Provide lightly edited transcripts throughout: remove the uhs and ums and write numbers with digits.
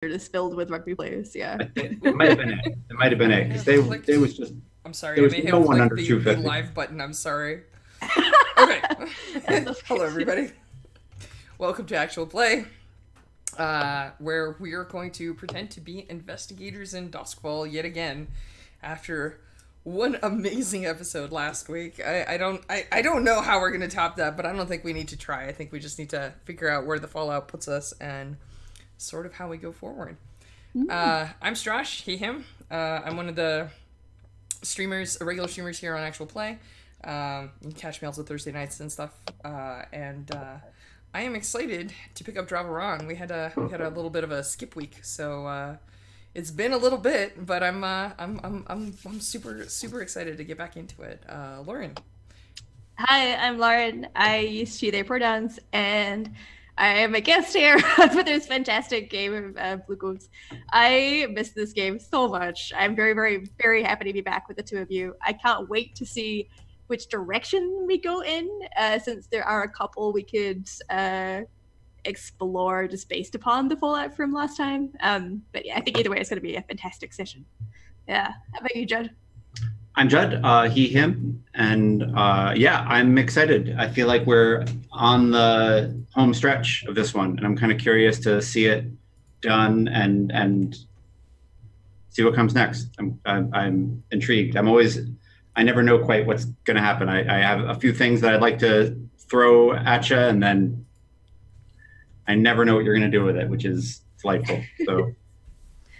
is filled with rugby players. Yeah. I think it might have been it. It might have been it because they was just I'm sorry, there I was may no have one clicked under the 250. live button. I'm sorry. Okay. That's okay. Hello, everybody. Welcome to Actual Play, where we are going to pretend to be investigators in Duskfall yet again, after one amazing episode last week. I don't know how we're going to top that, but I don't think we need to try. I think we just need to figure out where the Fallout puts us and sort of how we go forward. I'm Strash, he, him. I'm one of the regular streamers here on Actual Play. You can catch me also Thursday nights and stuff. And I am excited to pick up Dravaron. We had a little bit of a skip week, so it's been a little bit, but I'm super excited to get back into it. Lauren. Hi, I'm Lauren. I use she, they pronouns, and I am a guest here for this fantastic game of Bluecoats. I miss this game so much. I'm very, very, very happy to be back with the two of you. I can't wait to see which direction we go in, since there are a couple we could explore just based upon the fallout from last time. But yeah, I think either way it's going to be a fantastic session. Yeah. How about you, Judd? I'm Judd, he, him, and yeah, I'm excited. I feel like we're on the home stretch of this one, and I'm kind of curious to see it done and see what comes next. I'm intrigued. I never know quite what's going to happen. I have a few things that I'd like to throw at you, and then I never know what you're going to do with it, which is delightful. So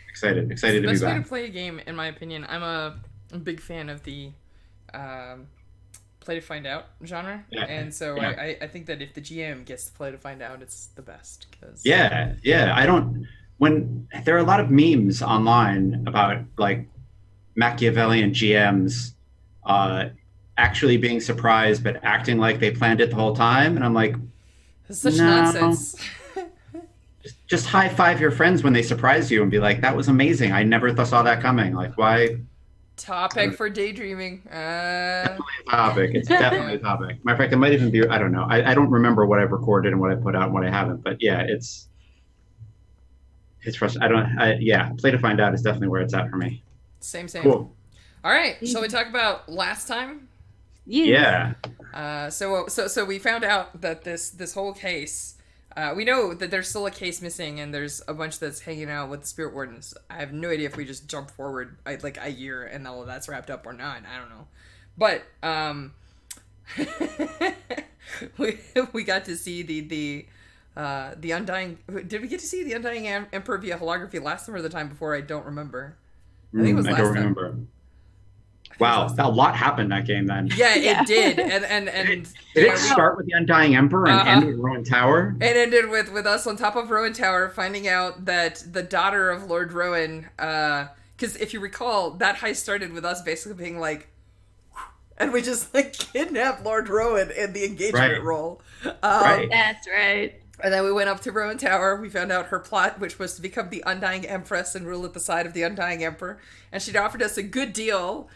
excited to be back. The best way to play a game, in my opinion. I'm a big fan of the play to find out genre, and so yeah. I think that if the GM gets to play to find out, it's the best. Cause... When there are a lot of memes online about like Machiavellian GMs actually being surprised but acting like they planned it the whole time, and I'm like, it's such nonsense. Just high five your friends when they surprise you and be like, that was amazing. I never saw that coming. Like, why? Topic for daydreaming. Definitely a topic. It's definitely a topic. Matter of fact, it might even be, I don't know. I don't remember what I've recorded and what I put out and what I haven't. But yeah, it's frustrating. Play to find out is definitely where it's at for me. Same. Cool. All right. Shall we talk about last time? Yeah. So we found out that this whole case, we know that there's still a case missing, and there's a bunch that's hanging out with the Spirit Wardens. I have no idea if we just jump forward like a year and all of that's wrapped up or not. I don't know, but we got to see the Undying. Did we get to see the Undying Emperor via holography last time or the time before? I don't remember. I think it was last time. I don't remember. Wow, a lot happened that game then. Yeah, it did. And did it start with the Undying Emperor and end with Rowan Tower? It ended with us on top of Rowan Tower, finding out that the daughter of Lord Rowan, because if you recall, that heist started with us basically being like, and we just like kidnapped Lord Rowan in the engagement role. Right. That's right. And then we went up to Rowan Tower. We found out her plot, which was to become the Undying Empress and rule at the side of the Undying Emperor. And she'd offered us a good deal,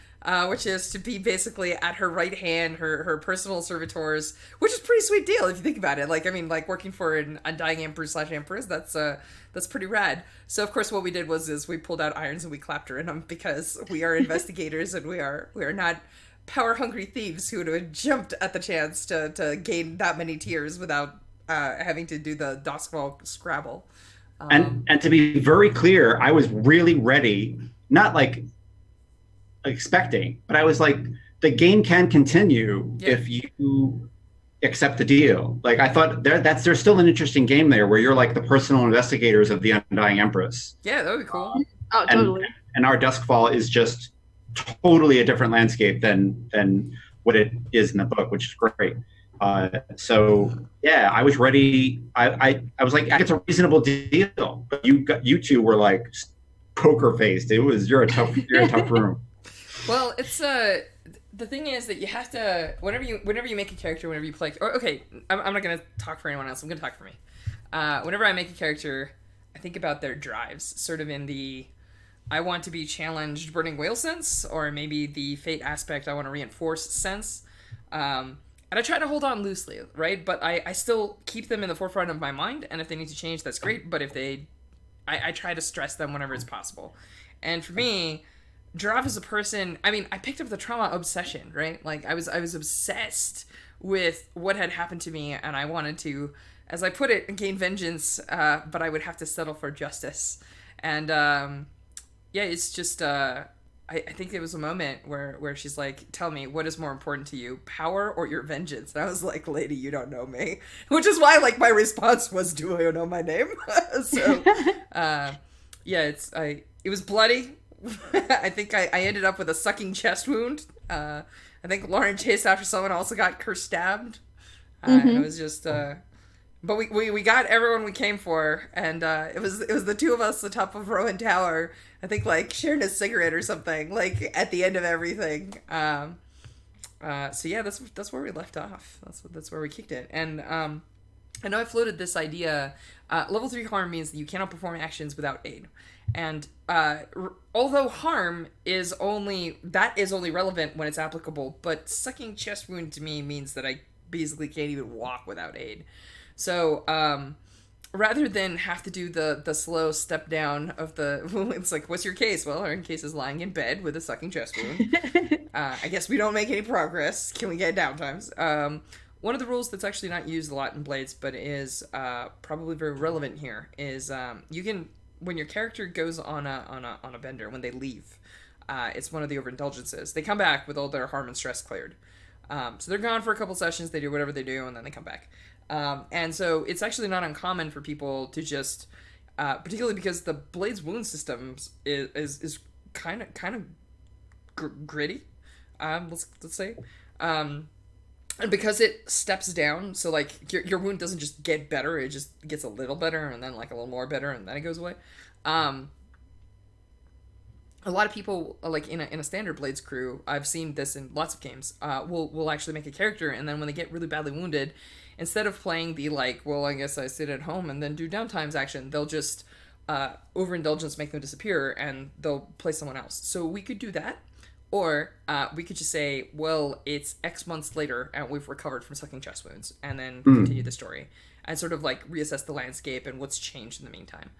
which is to be basically at her right hand, her personal servitors, which is a pretty sweet deal if you think about it. Like, I mean, like working for an Undying Emperor / Empress, that's pretty rad. So of course what we did was we pulled out irons and we clapped her in them because we are investigators and we are not power hungry thieves who would have jumped at the chance to gain that many tiers without having to do the Duskfall Scrabble. And to be very clear, I was really ready, not like expecting, but I was like, the game can continue if you accept the deal. Like I thought there's still an interesting game there where you're like the personal investigators of the Undying Empress. Yeah, that would be cool. Oh, totally. And our Duskfall is just totally a different landscape than what it is in the book, which is great. So yeah, I was ready. I was like, it's a reasonable deal, but you two were like poker faced. You're a tough room. Well, it's the thing is that you have to whenever you make a character, whenever you play. Or, okay, I'm not gonna talk for anyone else. I'm gonna talk for me. Whenever I make a character, I think about their drives, sort of in the I want to be challenged burning whale sense, or maybe the fate aspect I want to reinforce sense. And I try to hold on loosely, right? But I still keep them in the forefront of my mind, and if they need to change, that's great. But if they I try to stress them whenever it's possible. And for me, Giraffe is a person. I mean, I picked up the trauma obsession, right? Like I was obsessed with what had happened to me, and I wanted to, as I put it, gain vengeance. But I would have to settle for justice. And yeah, it's just. I think it was a moment where she's like, "Tell me, what is more important to you, power or your vengeance?" And I was like, "Lady, you don't know me," which is why like my response was, "Do I know my name?" So, yeah, it was bloody. I think I ended up with a sucking chest wound. I think Lauren chased after someone also got cursed stabbed. And it was just but we got everyone we came for, and it was the two of us at the top of Rowan Tower. I think like sharing a cigarette or something like at the end of everything. So yeah, that's where we left off. That's where we kicked it. And I know I floated this idea. Level 3 harm means that you cannot perform actions without aid. And although harm is only relevant when it's applicable, but sucking chest wound to me means that I basically can't even walk without aid. So rather than have to do the slow step down of the, it's like, what's your case? Well, our case is lying in bed with a sucking chest wound. I guess we don't make any progress. Can we get downtimes? One of the rules that's actually not used a lot in Blades, but is probably very relevant here, is you can, when your character goes on a bender, when they leave, it's one of the overindulgences. They come back with all their harm and stress cleared. So they're gone for a couple sessions, they do whatever they do, and then they come back. And so it's actually not uncommon for people to just, particularly because the Blade's wound systems is kind of gritty, let's say. And because it steps down, so like your wound doesn't just get better, it just gets a little better and then like a little more better and then it goes away. A lot of people, like in a standard Blades crew, I've seen this in lots of games, will actually make a character, and then when they get really badly wounded, instead of playing the like, well, I guess I sit at home and then do downtimes action, they'll just overindulgence make them disappear and they'll play someone else. So we could do that. Or we could just say, well, it's X months later and we've recovered from sucking chest wounds, and then continue the story and sort of like reassess the landscape and what's changed in the meantime.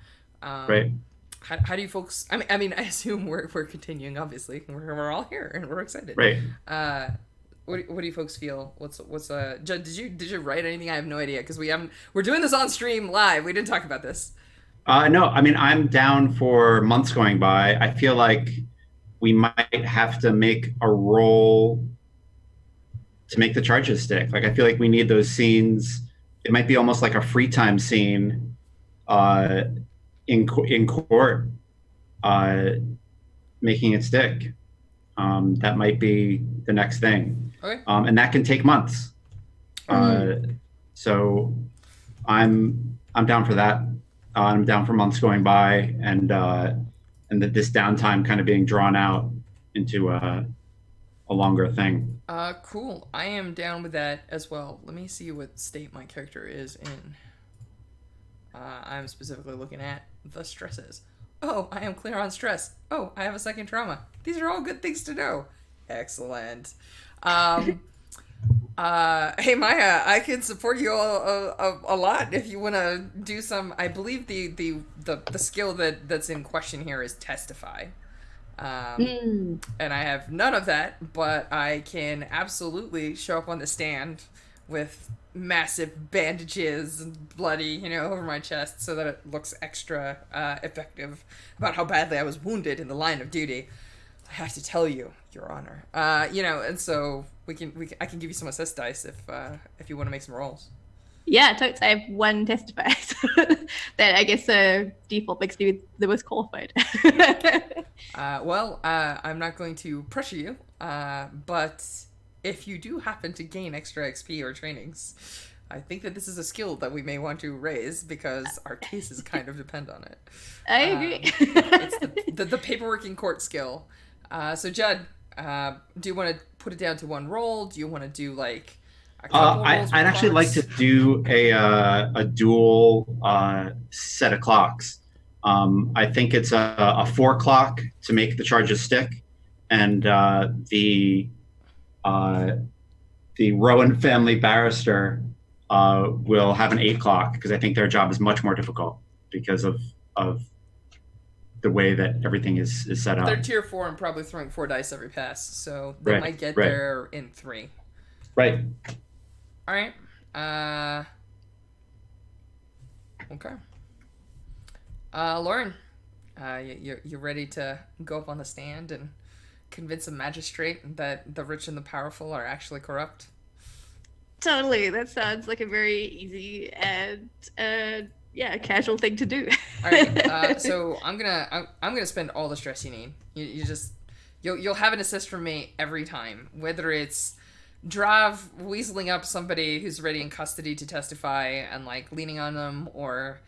Right. How do you folks? I mean, I assume we're continuing. Obviously, we're all here and we're excited. Right. What do you folks feel? What's Judd, did you write anything? I have no idea because we're doing this on stream live. We didn't talk about this. No, I mean, I'm down for months going by. I feel like we might have to make a roll to make the charges stick. Like, I feel like we need those scenes. It might be almost like a free time scene in court, making it stick. That might be the next thing. Okay. And that can take months. So I'm down for that. I'm down for months going by, and that this downtime kind of being drawn out into a longer thing. Cool. I am down with that as well. Let me see what state my character is in. I'm specifically looking at the stresses. Oh, I am clear on stress. Oh, I have a second trauma. These are all good things to know. Excellent. Hey Maya, I can support you a lot if you want to do some. I believe the skill that's in question here is testify, and I have none of that, but I can absolutely show up on the stand with massive bandages and bloody, over my chest, so that it looks extra effective about how badly I was wounded in the line of duty. I have to tell you, Your Honor. And so I can give you some assist dice if you want to make some rolls. Yeah, totes. I have one testify, so that I guess default makes me the most qualified. I'm not going to pressure you, but if you do happen to gain extra XP or trainings, I think that this is a skill that we may want to raise because our cases kind of depend on it. I agree. It's the paperwork in court skill. So Judd, do you want to put it down to one roll? Do you want to do like a couple rolls? I'd actually like to do a dual set of clocks. I think it's a 4 clock to make the charges stick, and the Rowan family barrister will have an 8 clock because I think their job is much more difficult because of the way that everything is set They're up. tier 4 and probably throwing 4 dice every pass, so they Right, might get right, there in 3. right. All right. Okay. Lauren, you ready to go up on the stand and convince a magistrate that the rich and the powerful are actually corrupt? Totally. That sounds like a very easy and yeah, casual thing to do. All right. So I'm gonna spend all the stress you need. You just you'll have an assist from me every time, whether it's Drav weaseling up somebody who's ready in custody to testify and like leaning on them, or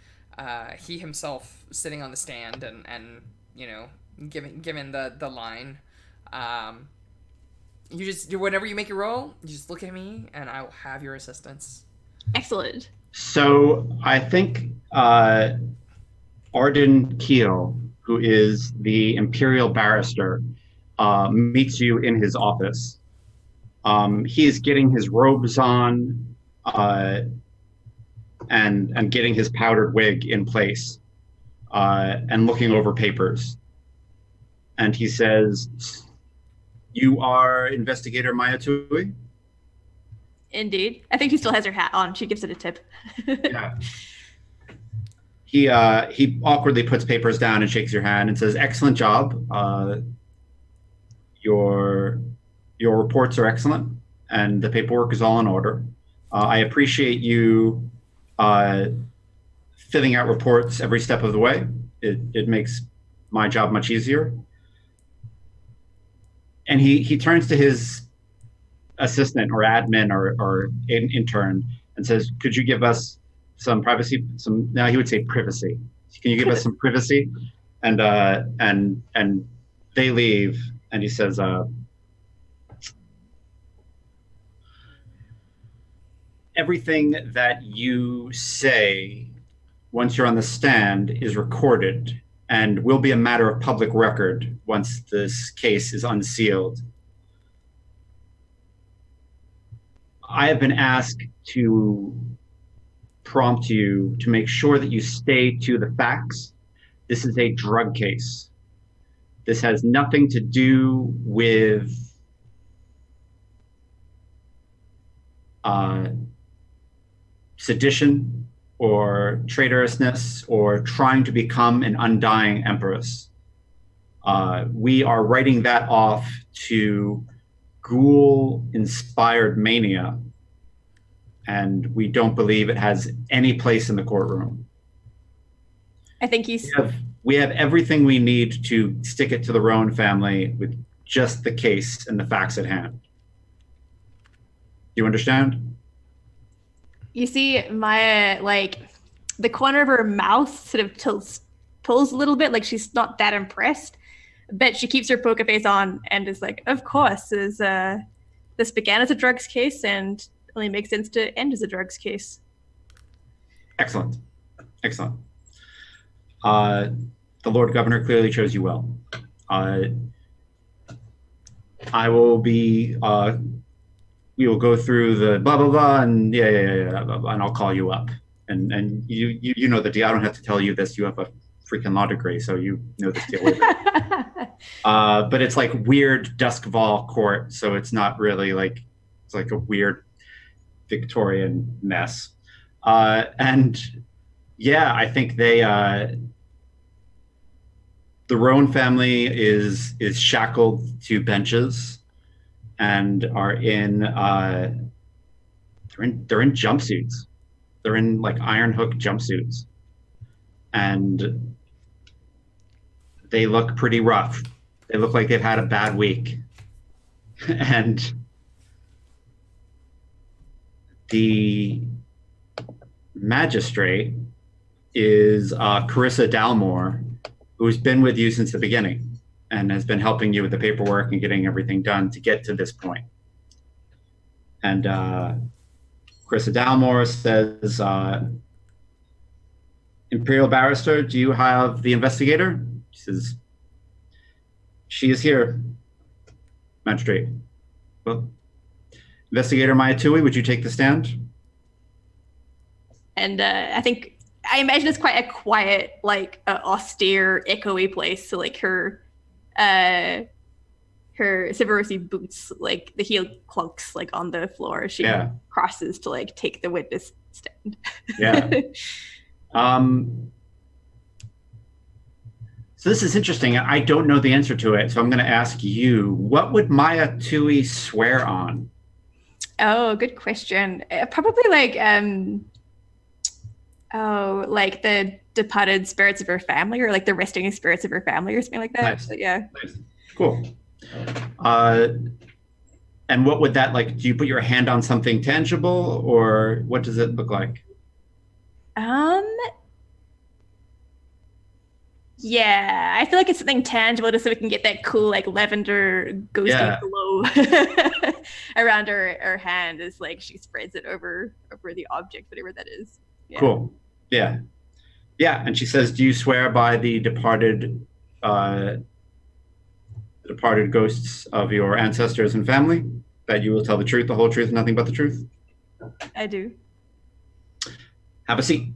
he himself sitting on the stand and you know giving the line. Um, you just whenever you make your roll, you just look at me and I will have your assistance. Excellent. So I think Arden Keel, who is the imperial barrister, meets you in his office. He is getting his robes on and getting his powdered wig in place and looking over papers. And he says, "You are investigator Maya Tui?" Indeed. I think she still has her hat on. She gives it a tip. Yeah. He awkwardly puts papers down and shakes your hand and says, "Excellent job. Your reports are excellent, and the paperwork is all in order. I appreciate you filling out reports every step of the way. It makes my job much easier." And he turns to his assistant or admin or intern and says, "Could you give us some privacy? Now he would say privacy. Can you give us some privacy?" And they leave, and he says, "Everything that you say once you're on the stand is recorded and will be a matter of public record once this case is unsealed. I have been asked to prompt you to make sure that you stay to the facts. This is a drug case. This has nothing to do with sedition or traitorousness or trying to become an undying empress. We are writing that off to ghoul-inspired mania, and we don't believe it has any place in the courtroom. I think he's. We have everything we need to stick it to the Rowan family with just the case and the facts at hand. Do you understand?" You see Maya, like, the corner of her mouth sort of pulls a little bit, like she's not that impressed. But she keeps her poker face on and is like, of course, this began as a drugs case and only makes sense to end as a drugs case. Excellent. Excellent. The Lord Governor clearly chose you well. I will be, we will go through the blah, blah, blah, and yeah, blah, blah, and I'll call you up. And you know the deal. I don't have to tell you this. You have a freaking law degree, so you know this deal. But it's like weird Duskval court, so it's not really like, it's like a weird Victorian mess. And yeah, I think the Rowan family is shackled to benches and are in they're in jumpsuits. They're in like iron hook jumpsuits, and they look pretty rough. They look like they've had a bad week. And the magistrate is Carissa Dalmore, who's been with you since the beginning and has been helping you with the paperwork and getting everything done to get to this point. And Carissa Dalmore says, "Imperial Barrister, do you have the investigator?" She says, "She is here, Magistrate." "Well, Investigator Maya Tui, would you take the stand?" And I think I imagine it's quite a quiet, like austere, echoey place. So like uh, her Severosi boots, like the heel clunks like on the floor as she Yeah. crosses to like take the witness stand. Yeah. Um, so this is interesting. I don't know the answer to it, so I'm going to ask you: what would Maya Tui swear on? Oh, good question. Probably like oh, like the departed spirits of her family, or like the resting spirits of her family, or something like that. Nice, But yeah. nice, cool. Uh, and what would that like? Do you put your hand on something tangible, or what does it look like? Um. Yeah, I feel like it's something tangible, just so we can get that cool like lavender ghosty Yeah, glow around her hand as like she spreads it over the object, whatever that is. Yeah. cool. Yeah, yeah. And she says, "Do you swear by uh, the departed ghosts of your ancestors and family, that you will tell the truth, the whole truth, nothing but the truth?" I do. Have a seat.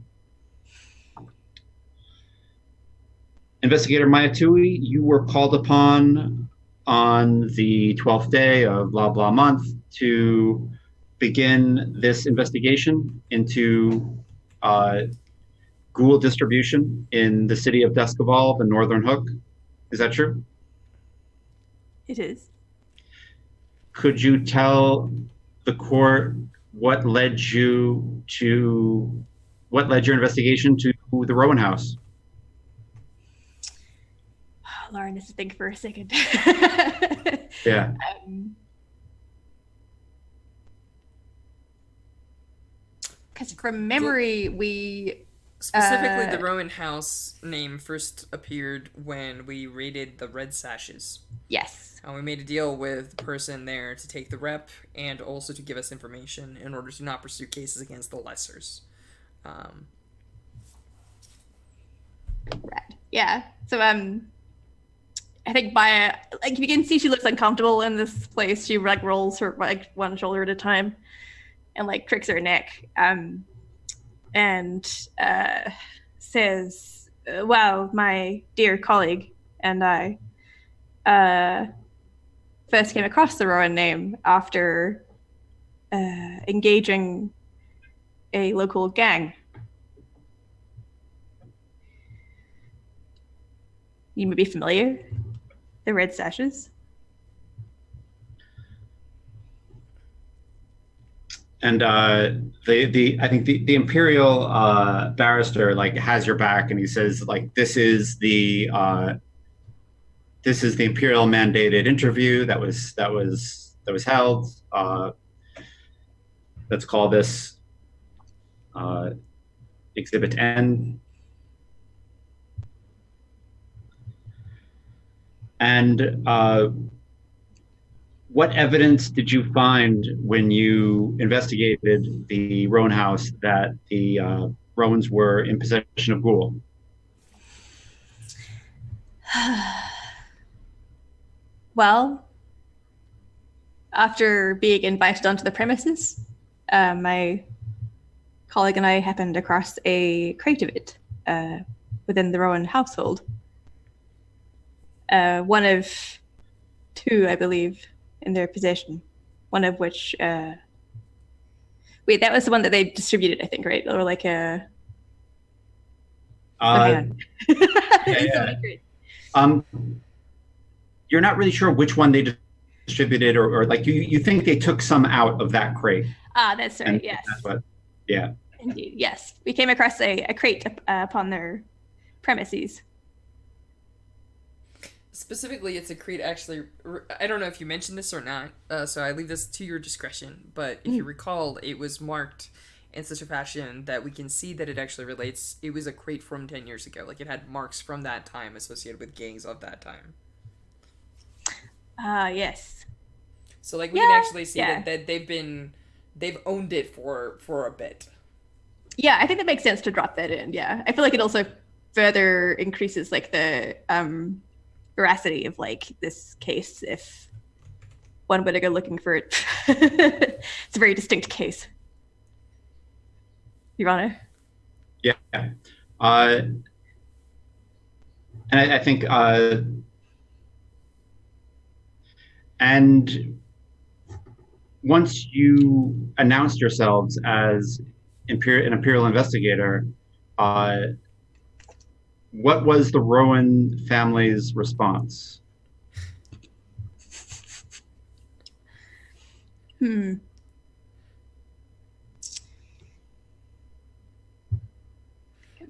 Investigator Mayatui, you were called upon on the 12th day of blah blah month to begin this investigation into ghoul distribution in the city of Duskaval, the Northern Hook. Is that true? It is. Could you tell the court what led you to what led your investigation to the Rowan House? Oh, Lauren has to think for a second. Yeah. Because from memory, we Specifically, the Rowan House name first appeared when we raided the Red Sashes. yes. And we made a deal with the person there to take the rep and also to give us information in order to not pursue cases against the lessers. Rad. Yeah. So I think by like you can see she looks uncomfortable in this place. She like rolls her like one shoulder at a time and like cricks her neck. And says, "Wow, my dear colleague and I first came across the Rowan name after engaging a local gang. You may be familiar, the Red Sashes." And the I think the imperial barrister like has your back, and he says like this is the imperial mandated interview that was held. Let's call this Exhibit N. And what evidence did you find when you investigated the Rowan house that the Rowans were in possession of ghoul? Well, after being invited onto the premises, my colleague and I happened across a crate of it within the Rowan household. One of two, I believe, in their possession. One of which, wait, that was the one that they distributed, I think, right? Or like a. Hang on. There's so many crates. You're not really sure which one they distributed, or like you think they took some out of that crate. Ah, that's right. And yes. that's what. Yeah. Indeed. Yes, we came across a crate upon their premises. Specifically, it's a crate actually. I don't know if you mentioned this or not, so I leave this to your discretion. But if you recall, it was marked in such a fashion that we can see that it actually relates. It was a crate from 10 years ago. Like, it had marks from that time associated with gangs of that time. Yes. So, like, we can actually see that they've owned it for a bit. Yeah, I think that makes sense to drop that in. Yeah, I feel like it also further increases like the veracity of like this case if one were to go looking for it. It's a very distinct case. Your Honor. Yeah. Uh, and I think, and once you announced yourselves as an Imperial investigator, uh, what was the Rowan family's response? Hmm.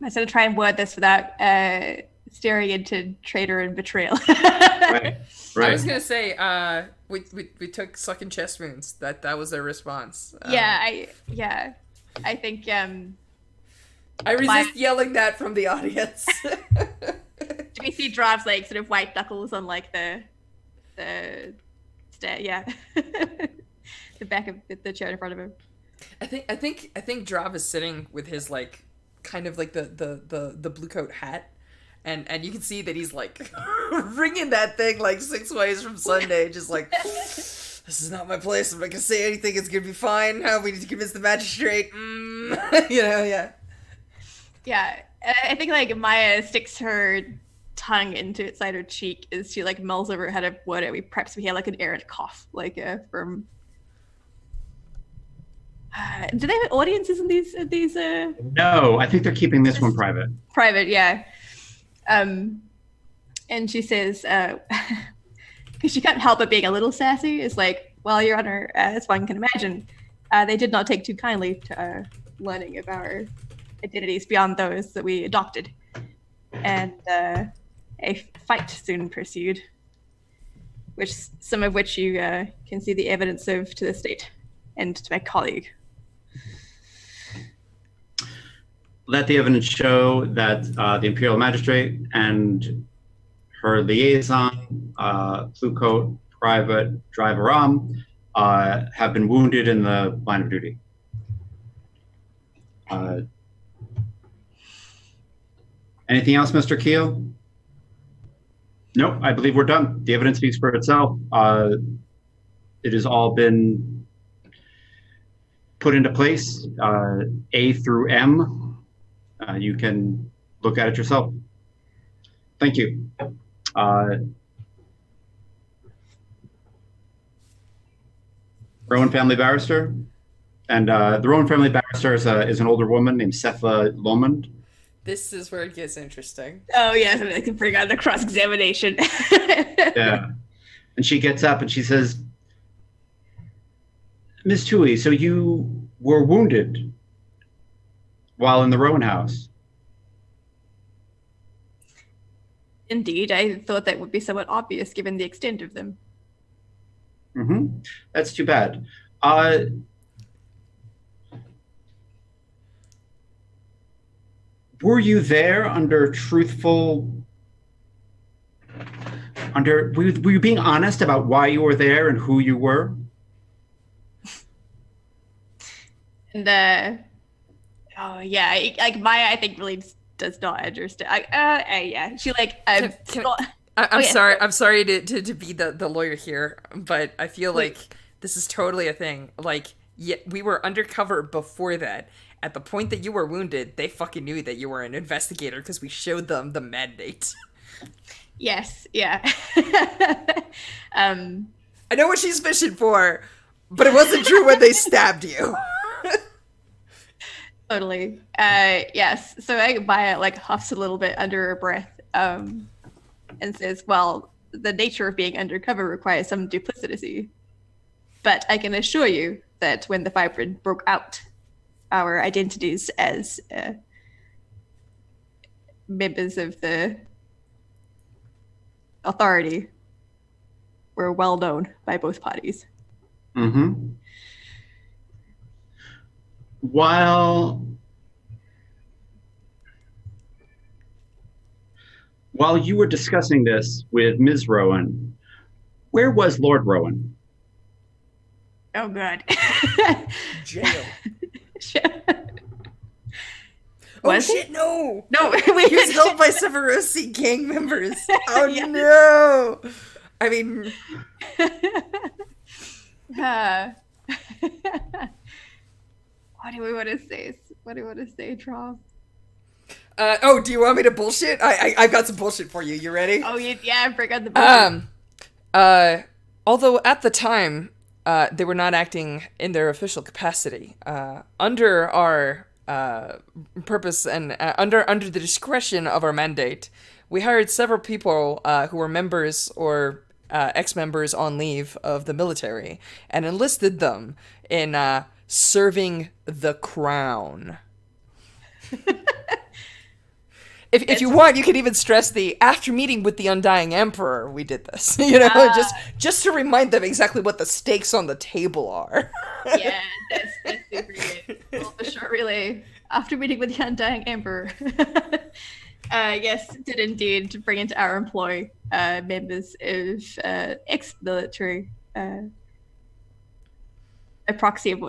I said to try and word this without staring into traitor and betrayal. Right, I was right. gonna say, we took sucking chest wounds. That was their response. Yeah, I think I my resist yelling that from the audience. do we see Drav's like sort of white knuckles on like the stair? Yeah, the back of the chair in front of him. I think Drav is sitting with his like kind of like the blue coat hat, and you can see that he's like ringing that thing like 6 ways from Sunday, just like this is not my place. I'm not gonna say anything. It's gonna be fine. We need to convince the magistrate. Yeah. Yeah, I think like Maya sticks her tongue into its side of her cheek as she like mulls over how to word it. Perhaps we hear like an errant cough, like from. Do they have audiences in these No, I think they're keeping this one private. private? Yeah. And she says, because she can't help but being a little sassy, is like, well, Your Honor, as one can imagine, they did not take too kindly to learning of our identities beyond those that we adopted. And a fight soon pursued, which some of which you can see the evidence of to the state and to my colleague. Let the evidence show that the Imperial Magistrate and her liaison, Bluecoat Private Driver have been wounded in the line of duty. Anything else, Mr. Keel? Nope, I believe we're done. The evidence speaks for itself. It has all been put into place, A through M. You can look at it yourself. Thank you. Rowan family barrister. And the Rowan family barrister is an older woman named Cepha Lomond. This is where it gets interesting. Oh yes, I can bring on the cross-examination. Yeah. And she gets up and she says, Miss Tui, so you were wounded while in the Rowan house. Indeed, I thought that would be somewhat obvious given the extent of them. Mm-hmm. That's too bad. Were you there under were you being honest about why you were there and who you were? And oh yeah, like Maya, I think really does not understand. Yeah, she like I'm yeah. sorry. I'm sorry to be the lawyer here, but I feel like this is totally a thing. Like, yeah, we were undercover before that. At the point that you were wounded, they fucking knew that you were an investigator because we showed them the mandate. Yes, yeah. I know what she's fishing for, but it wasn't true when they stabbed you. Totally. Yes. So Maya like huffs a little bit under her breath, and says, "Well, the nature of being undercover requires some duplicity, but I can assure you that when the fibrin broke out, our identities as members of the authority were well known by both parties." Mm-hmm. While you were discussing this with Ms. Rowan, where was Lord Rowan? Oh, God. Jail. Was Oh shit! he? No. No, He was held by Severosi gang members. Oh no! I mean, what do we want to say? What do we want to say, Trav? Do you want me to bullshit? I've got some bullshit for you. You ready? Oh, yeah, bring on the bullshit. Uh, although at the time, they were not acting in their official capacity. Under our purpose and under the discretion of our mandate, we hired several people who were members or ex-members on leave of the military and enlisted them in serving the crown. If you want, you could even stress the after meeting with the Undying Emperor, we did this. Just to remind them exactly what the stakes on the table are. Yeah, that's super good. Well, the short relay after meeting with the Undying Emperor. Yes, did indeed bring into our employ members of ex-military a proxy of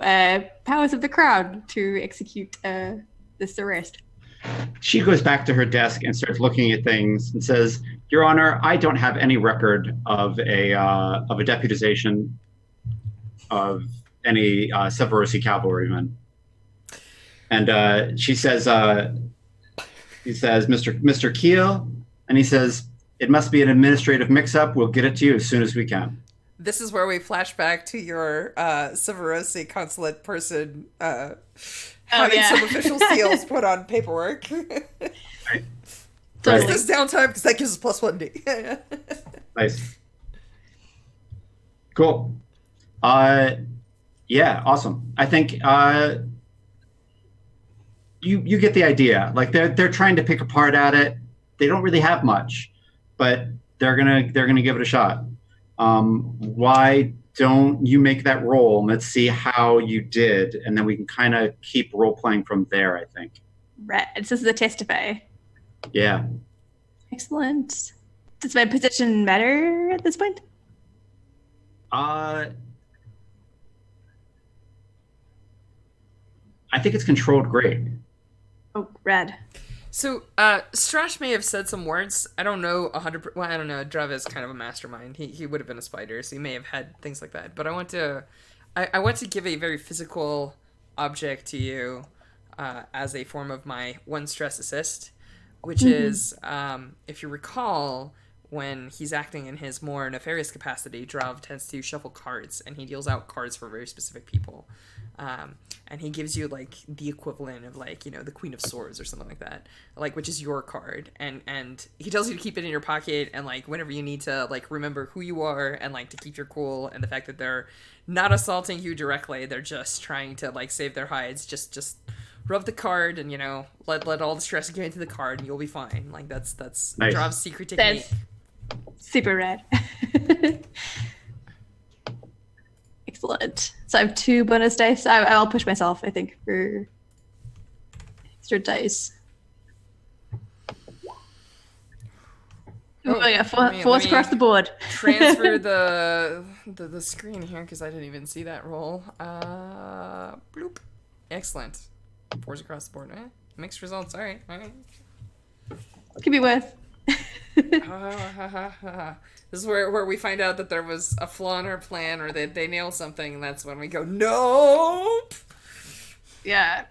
powers of the crown to execute this arrest. She goes back to her desk and starts looking at things and says, "Your Honor, I don't have any record of a deputization of any Severosi cavalrymen." And she says, he says, Mr. Keel, and he says, "It must be an administrative mix-up. We'll get it to you as soon as we can." This is where we flash back to your Severosi consulate person having some official seals put on paperwork. Right. Totally. This downtime because that gives us +1D. Nice. Cool. Yeah, awesome. I think you get the idea. Like they're trying to pick apart at it. They don't really have much, but they're gonna give it a shot. Why don't you make that roll and let's see how you did, and then we can kind of keep role playing from there, I think. Right. This is the testify. Yeah. Excellent. Does my position matter at this point? I think it's controlled great. Oh, rad. So, Strash may have said some words. I don't know 100%. Well, I don't know. Drav is kind of a mastermind. He would have been a spider, so he may have had things like that. But I want to give a very physical object to you as a form of my one stress assist, which is, if you recall, when he's acting in his more nefarious capacity, Drav tends to shuffle cards, and he deals out cards for very specific people. And he gives you like the equivalent of like, the Queen of Swords or something like that, like, which is your card, and he tells you to keep it in your pocket, and like whenever you need to like remember who you are and like to keep your cool, and the fact that they're not assaulting you directly, they're just trying to like save their hides, just rub the card and let all the stress go into the card and you'll be fine. Like that's nice. Drav's secret technique. That's super rad. Excellent. So I have 2 bonus dice. I'll push myself, I think, for extra dice. Oh yeah, force across the board. Transfer the screen here because I didn't even see that roll. Bloop. Excellent. Force across the board. Mixed results. All right. Could be worse. This is where we find out that there was a flaw in our plan, or that they nail something, and that's when we go, nope! Yeah.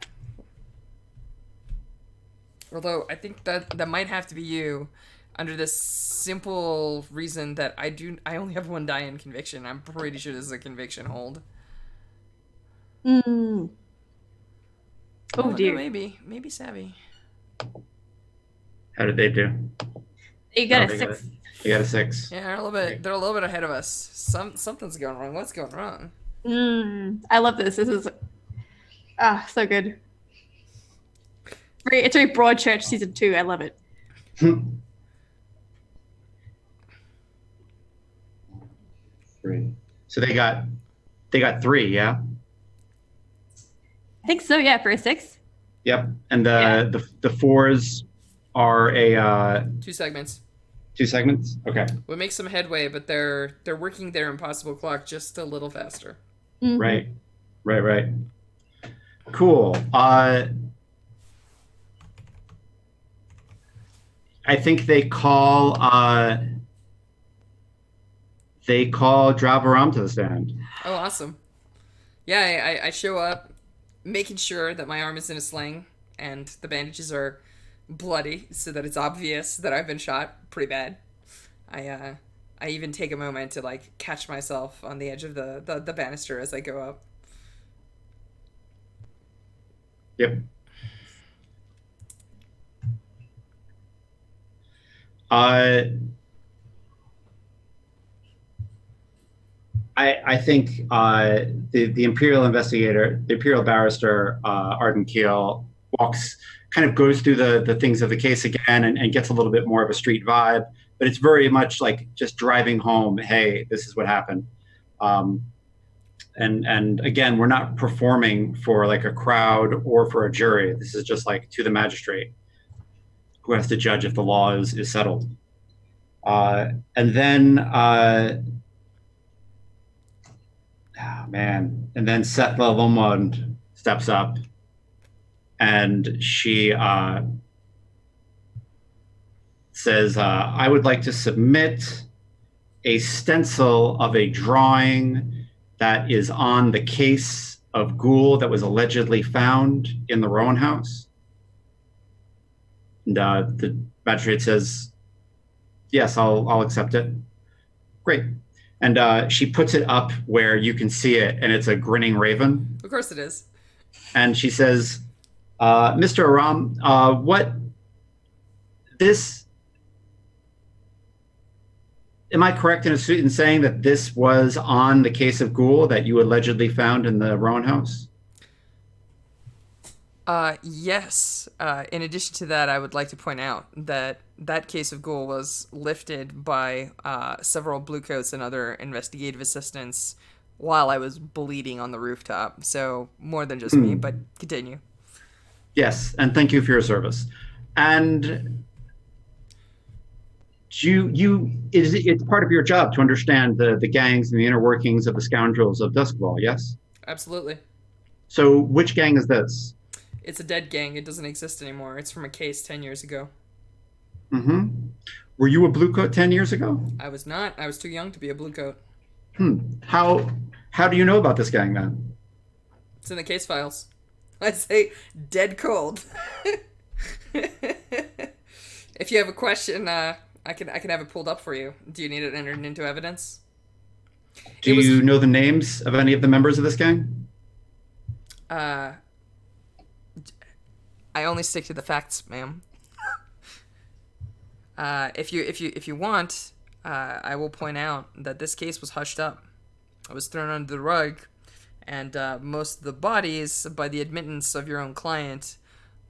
Although, I think that might have to be you, under the simple reason that I only have 1 die in conviction. I'm pretty sure this is a conviction hold. Oh dear. No, maybe savvy. How did they do? You got a 6. You got a 6. Yeah, they're a little bit ahead of us. Something's going wrong. What's going wrong? I love this. This is so good. It's very Broadchurch season 2. I love it. Three. So they got 3, yeah. I think so. Yeah, for a 6. Yep, and the 4s are a 2 segments. 2 segments. Okay. We'll make some headway, but they're working their impossible clock just a little faster. Right. Cool. I think they call Dravaram to the stand. Oh, awesome. Yeah, I show up, making sure that my arm is in a sling and the bandages are bloody so that it's obvious that I've been shot pretty bad. I even take a moment to like catch myself on the edge of the banister as I go up. Yep. Uh, I think the Imperial investigator, the Imperial barrister, Arden Keel, kind of goes through the things of the case again and gets a little bit more of a street vibe. But it's very much like just driving home, hey, this is what happened. Um, and again, we're not performing for like a crowd or for a jury. This is just like to the magistrate who has to judge if the law is settled. And then oh, man. And then Setla Lomond steps up and she says, I would like to submit a stencil of a drawing that is on the case of ghoul that was allegedly found in the Rowan house. And the magistrate says, yes, I'll accept it. Great. And she puts it up where you can see it, and it's a grinning raven. Of course it is. And she says, Mr. Aram, what this, am I correct in saying that this was on the case of ghoul that you allegedly found in the Rowan house? Yes. In addition to that, I would like to point out that that case of ghoul was lifted by several Bluecoats and other investigative assistants while I was bleeding on the rooftop. So more than just me, but continue. Yes, and thank you for your service. And it's part of your job to understand the gangs and the inner workings of the scoundrels of Duskfall, yes? Absolutely. So which gang is this? It's a dead gang. It doesn't exist anymore. It's from a case 10 years ago. Mm-hmm. Were you a Bluecoat 10 years ago? I was not. I was too young to be a Bluecoat. How do you know about this gang then? It's in the case files. I say dead cold. If you have a question, I can have it pulled up for you. Do you need it entered into evidence? Do you know the names of any of the members of this gang? I only stick to the facts, ma'am. If you want, I will point out that this case was hushed up. It was thrown under the rug, and most of the bodies, by the admittance of your own client,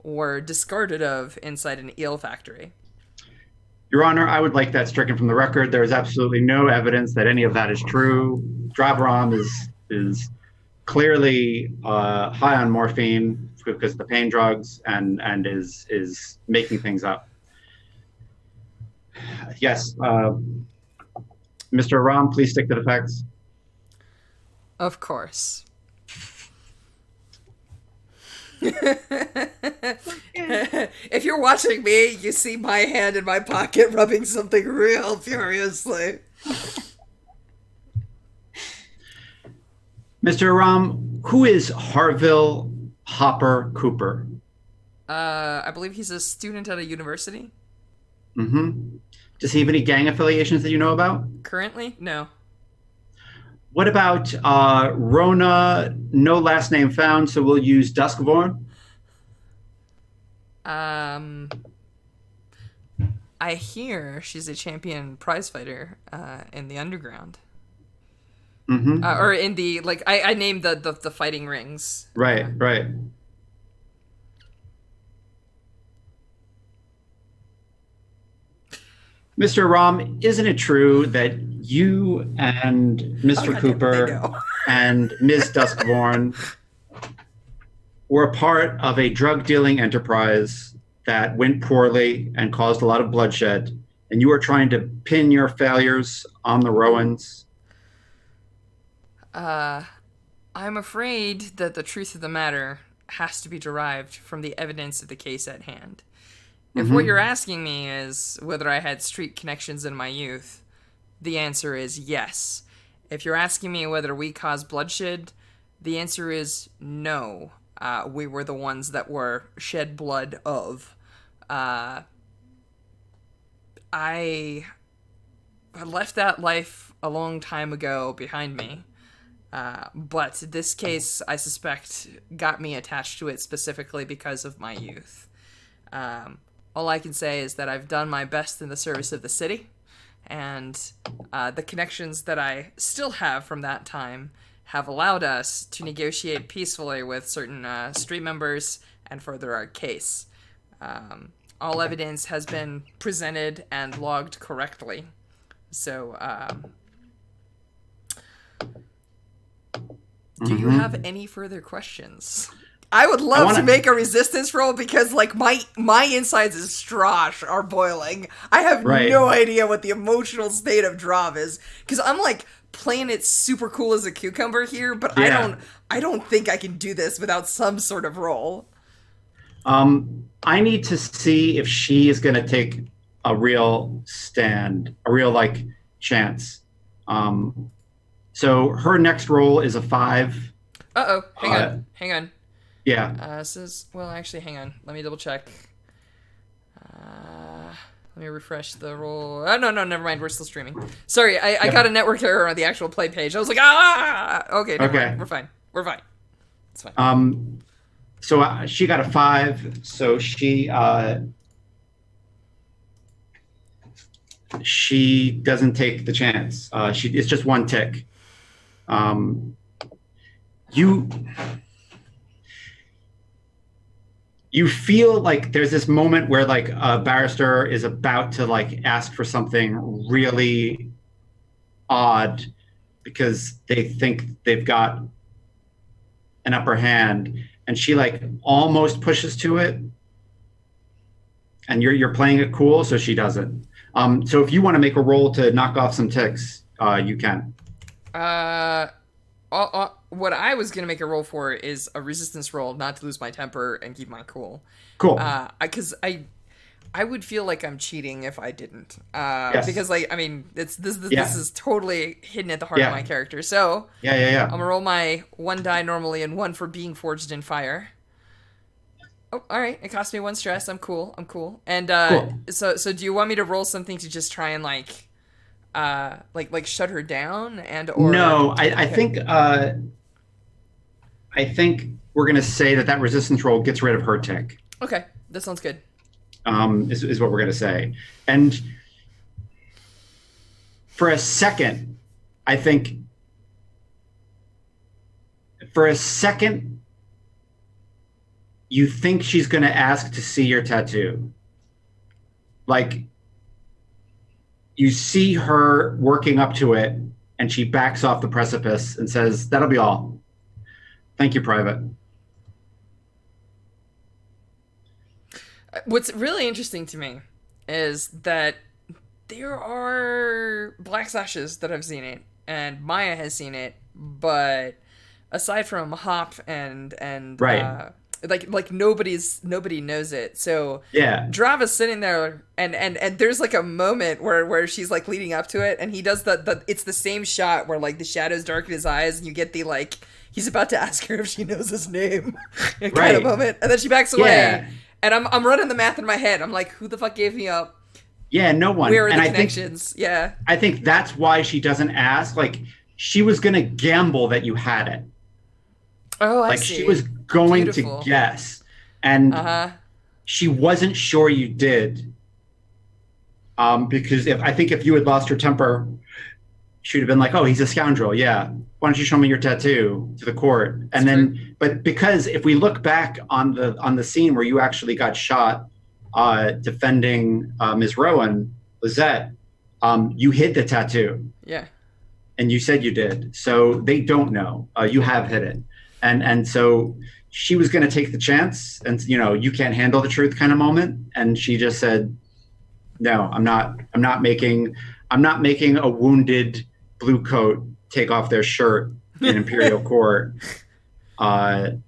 were discarded of inside an eel factory. Your Honor, I would like that stricken from the record. There is absolutely no evidence that any of that is true. Dravaram is clearly high on morphine because of the pain drugs and is making things up. Yes, Mr. Aram, please stick to the facts. Of course. If you're watching me, you see my hand in my pocket rubbing something real furiously. Mr. Aram, who is Harville Hopper Cooper? I believe he's a student at a university. Mm-hmm. Does he have any gang affiliations that you know about? Currently, no. What about Rona, no last name found, so we'll use Duskborn? I hear she's a champion prize fighter in the underground. Mm-hmm. Or in the, like, I named the fighting rings. Right, right. Mr. Ram, isn't it true that you and Mr. Cooper and Ms. Duskborn were a part of a drug dealing enterprise that went poorly and caused a lot of bloodshed, and you are trying to pin your failures on the Rowans? I'm afraid that the truth of the matter has to be derived from the evidence of the case at hand. If what you're asking me is whether I had street connections in my youth, the answer is yes. If you're asking me whether we caused bloodshed, the answer is no. We were the ones that were shed blood of. Uh, I left that life a long time ago behind me. But this case, I suspect, got me attached to it specifically because of my youth. Um, all I can say is that I've done my best in the service of the city, and the connections that I still have from that time have allowed us to negotiate peacefully with certain street members and further our case. All evidence has been presented and logged correctly. So, do you have any further questions? I would love to make a resistance roll because, like, my insides as Strosh are boiling. I have no idea what the emotional state of Drav is because I'm like playing it super cool as a cucumber here, but I don't think I can do this without some sort of roll. I need to see if she is going to take a real stand, a real like chance. So her next roll is a 5. Hang on. Yeah. Well, actually, hang on. Let me double check. Let me refresh the roll. Oh, no, never mind. We're still streaming. Sorry, I got a network error on the actual play page. I was like, okay, never mind. We're fine. It's fine. So she got a 5. So she doesn't take the chance. It's just 1 tick. You feel like there's this moment where like a barrister is about to like ask for something really odd because they think they've got an upper hand, and she like almost pushes to it, and you're playing it cool, so she doesn't. So if you want to make a roll to knock off some ticks, you can. What I was gonna make a roll for is a resistance roll, not to lose my temper and keep my cool. Cool. Because I would feel like I'm cheating if I didn't. Yes. Because like I mean, this is totally hidden at the heart of my character. So yeah. I'm gonna roll my 1 die normally and 1 for being forged in fire. Oh, all right. It cost me 1 stress. I'm cool. And cool. So do you want me to roll something to just try and like shut her down or no? I think we're gonna say that resistance roll gets rid of her tick. Okay, that sounds good. Is what we're gonna say. And for a second, I think you think she's gonna ask to see your tattoo. Like you see her working up to it, and she backs off the precipice and says, "That'll be all. Thank you, Private." What's really interesting to me is that there are black slashes that have seen it, and Maya has seen it, but aside from Hop and right. Like nobody knows it. So yeah, Drava's sitting there and there's like a moment where she's like leading up to it, and he does the it's the same shot where like the shadows darken his eyes and you get the like he's about to ask her if she knows his name kind of moment, and then she backs away. Yeah. And I'm running the math in my head. I'm like, who the fuck gave me up? Yeah, no one. Where are the connections? I think that's why she doesn't ask. Like she was gonna gamble that you had it. Oh, I see. She was going to guess, and she wasn't sure you did. Because if you had lost your temper, she'd have been like, "Oh, he's a scoundrel. Yeah, why don't you show me your tattoo to the court?" And then, but because if we look back on the scene where you actually got shot, defending Ms. Rowan, Lizette, you hid the tattoo. Yeah. And you said you did, so they don't know. You have hid it. And so she was going to take the chance, and you can't handle the truth kind of moment, and she just said, "No, I'm not making a wounded Bluecoat take off their shirt in Imperial Court. I'm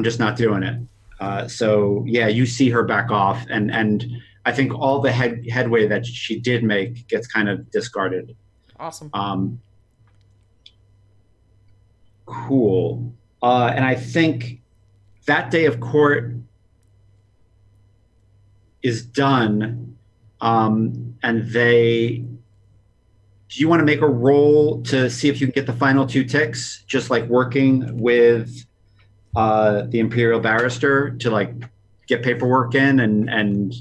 just not doing it." So yeah, you see her back off, and I think all the headway that she did make gets kind of discarded. Awesome. Cool. And I think that day of court, is done, and they do you want to make a roll to see if you can get the final two ticks, just like working with the Imperial Barrister to like get paperwork in and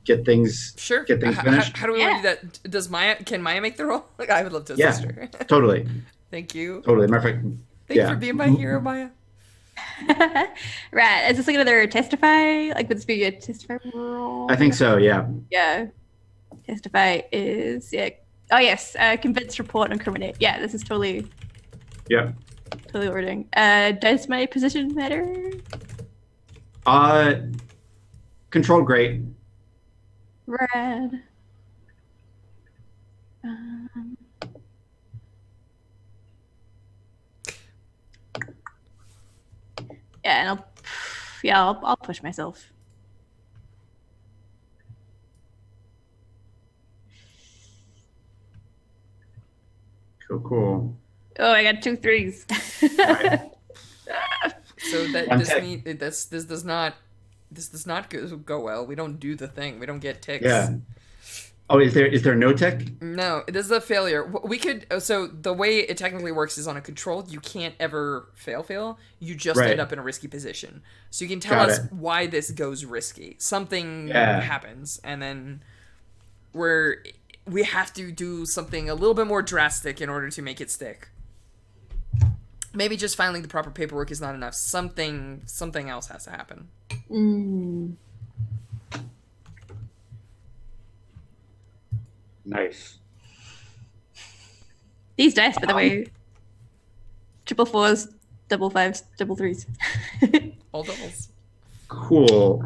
get things Sure. get things finished? How do we want to do that? Can Maya make the roll? Like, I would love to Yeah, assist her. totally, Thank you. totally. Matter of fact, Thank you yeah, for being my hero, Maya. Right. Is this like another testify? Like, would this be a testify roll? I think so. Yeah, Yeah. Testify is, yeah. Oh, yes. Convince, report, incriminate. Yeah, this is totally yeah. what we're doing. Does my position matter? Control great. Red. Um, yeah, and I'll push myself. Cool. Oh, I got 2 3s. Right. So that One this tick. mean this does not go well. We don't do the thing. We don't get ticks. Yeah. Oh, is there no tick? No, this is a failure. We could so the way it technically works is on a control. You can't ever fail. You just Right. end up in a risky position. So you can tell Got us it. why this goes risky. Something Yeah. happens, and then we have to do something a little bit more drastic in order to make it stick. Maybe just filing the proper paperwork is not enough. Something else has to happen. Mm. Nice. These dice, by the way. 444s, 555s, 333s. All doubles. Cool.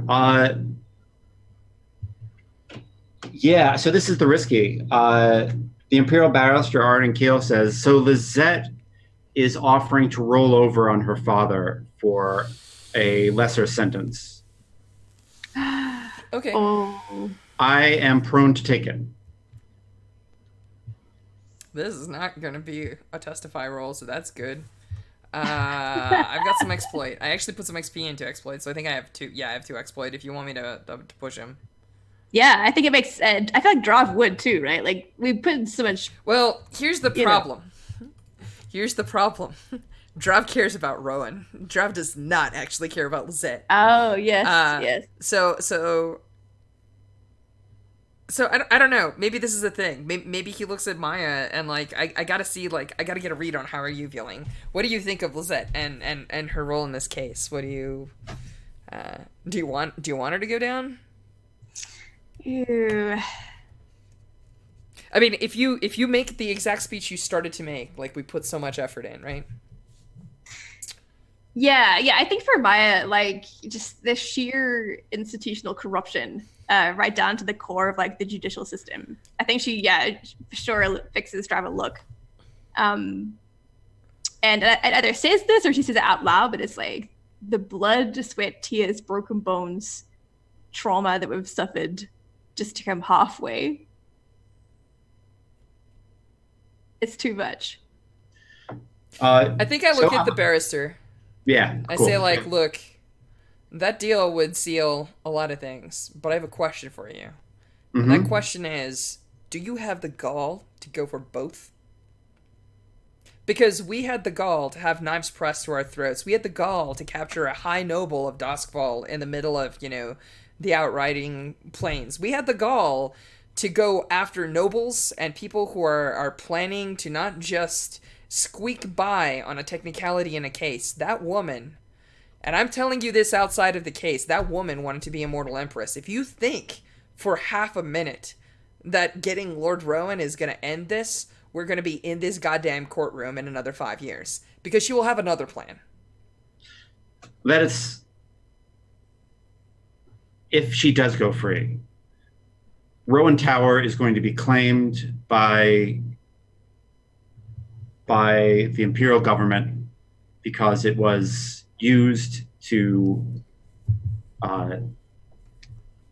Yeah, so this is the risky. The Imperial Barrister Arden Keel says, so Lizette is offering to roll over on her father for a lesser sentence. Okay. Oh. I am prone to take it. This is not going to be a testify roll, so that's good. I've got some exploit. I actually put some XP into exploit, so I think I have 2. Yeah, I have 2 exploit if you want me to push him. Yeah, I think it makes I feel like Drav would too, right? Like, we put in so much. Well, here's the problem. Here's the problem. Drav cares about Rowan. Drav does not actually care about Lizette. Oh, yes, yes. So I don't know. Maybe this is a thing. Maybe he looks at Maya and like I gotta see, like, I gotta get a read on how are you feeling. What do you think of Lizette and her role in this case? What do you do you want her to go down? Ew. I mean, if you make the exact speech you started to make, like, we put so much effort in, right? Yeah, I think for Maya, like, just the sheer institutional corruption, right down to the core of like the judicial system. I think she, for sure fixes Strava look. And it either says this or she says it out loud, but it's like the blood, sweat, tears, broken bones, trauma that we've suffered just to come halfway. It's too much. I think I look at the barrister. Yeah. I cool. say, like, look, that deal would seal a lot of things, but I have a question for you. And that question is, do you have the gall to go for both? Because we had the gall to have knives pressed to our throats. We had the gall to capture a high noble of Doskval in the middle of, the outriding plains. We had the gall to go after nobles and people who are planning to not just squeak by on a technicality in a case. That woman, and I'm telling you this outside of the case, that woman wanted to be Immortal Empress. If you think for half a minute that getting Lord Rowan is going to end this, we're going to be in this goddamn courtroom in another 5 years. Because she will have another plan. That is, if she does go free, Rowan Tower is going to be claimed by the Imperial government because it was used to